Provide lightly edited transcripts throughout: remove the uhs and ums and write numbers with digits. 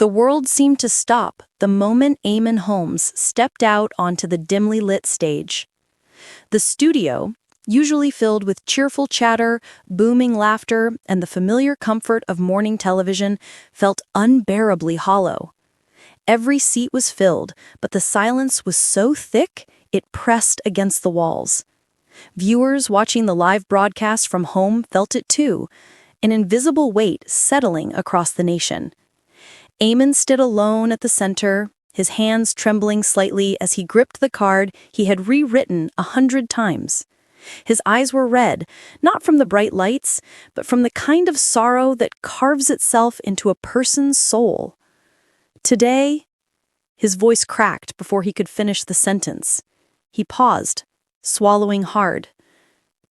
The world seemed to stop the moment Eamonn Holmes stepped out onto the dimly lit stage. The studio, usually filled with cheerful chatter, booming laughter, and the familiar comfort of morning television, felt unbearably hollow. Every seat was filled, but the silence was so thick it pressed against the walls. Viewers watching the live broadcast from home felt it too, an invisible weight settling across the nation. Eamonn stood alone at the center, his hands trembling slightly as he gripped the card he had rewritten 100 times. His eyes were red, not from the bright lights, but from the kind of sorrow that carves itself into a person's soul. Today, his voice cracked before he could finish the sentence. He paused, swallowing hard.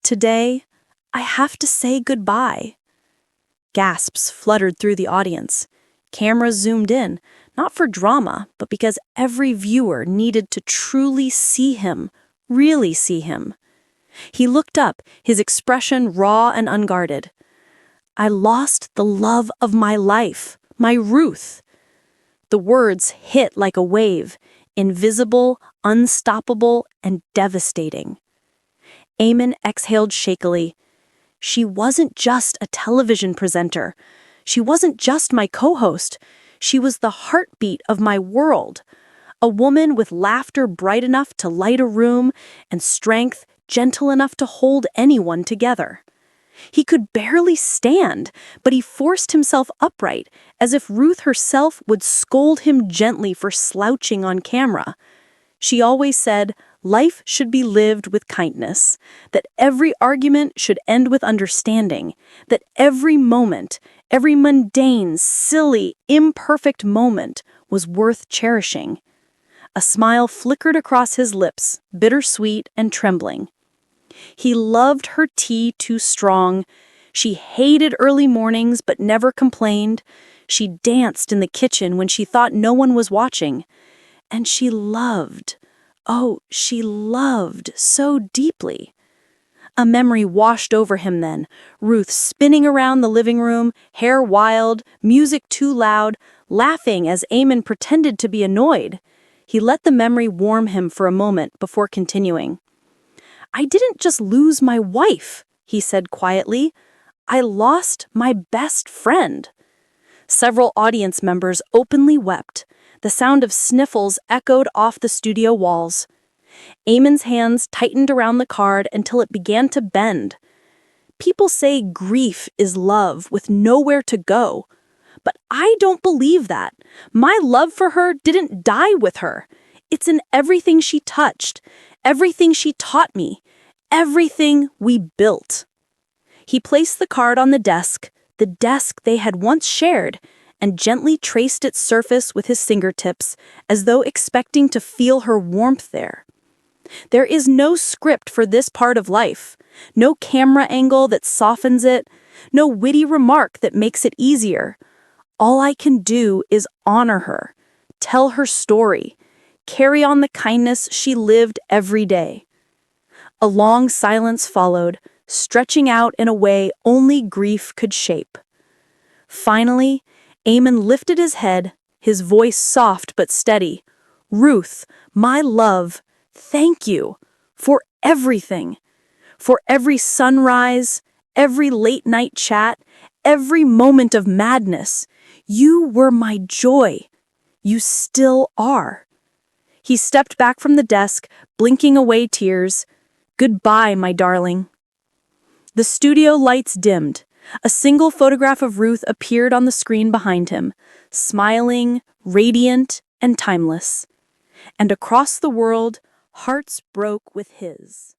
Today, I have to say goodbye. Gasps fluttered through the audience. Cameras zoomed in, not for drama, but because every viewer needed to truly see him, really see him. He looked up, his expression raw and unguarded. I lost the love of my life, my Ruth. The words hit like a wave, invisible, unstoppable, and devastating. Eamonn exhaled shakily. She wasn't just a television presenter. She wasn't just my co-host. She was the heartbeat of my world. A woman with laughter bright enough to light a room and strength gentle enough to hold anyone together. He could barely stand, but he forced himself upright, as if Ruth herself would scold him gently for slouching on camera. She always said, life should be lived with kindness, that every argument should end with understanding, that every moment, every mundane, silly, imperfect moment was worth cherishing. A smile flickered across his lips, bittersweet and trembling. He loved her tea too strong. She hated early mornings but never complained. She danced in the kitchen when she thought no one was watching. And she loved, oh, she loved so deeply. A memory washed over him then, Ruth spinning around the living room, hair wild, music too loud, laughing as Eamonn pretended to be annoyed. He let the memory warm him for a moment before continuing. I didn't just lose my wife, he said quietly. I lost my best friend. Several audience members openly wept. The sound of sniffles echoed off the studio walls. Eamonn's hands tightened around the card until it began to bend. People say grief is love with nowhere to go. But I don't believe that. My love for her didn't die with her. It's in everything she touched, everything she taught me, everything we built. He placed the card on the desk they had once shared, and gently traced its surface with his fingertips, as though expecting to feel her warmth there. There is no script for this part of life, no camera angle that softens it, no witty remark that makes it easier. All I can do is honor her, tell her story, carry on the kindness she lived every day. A long silence followed, stretching out in a way only grief could shape. Finally, Eamonn lifted his head, his voice soft but steady. Ruth, my love, thank you for everything. For every sunrise, every late-night chat, every moment of madness. You were my joy. You still are. He stepped back from the desk, blinking away tears. Goodbye, my darling. The studio lights dimmed. A single photograph of Ruth appeared on the screen behind him, smiling, radiant, and timeless. And across the world, hearts broke with his.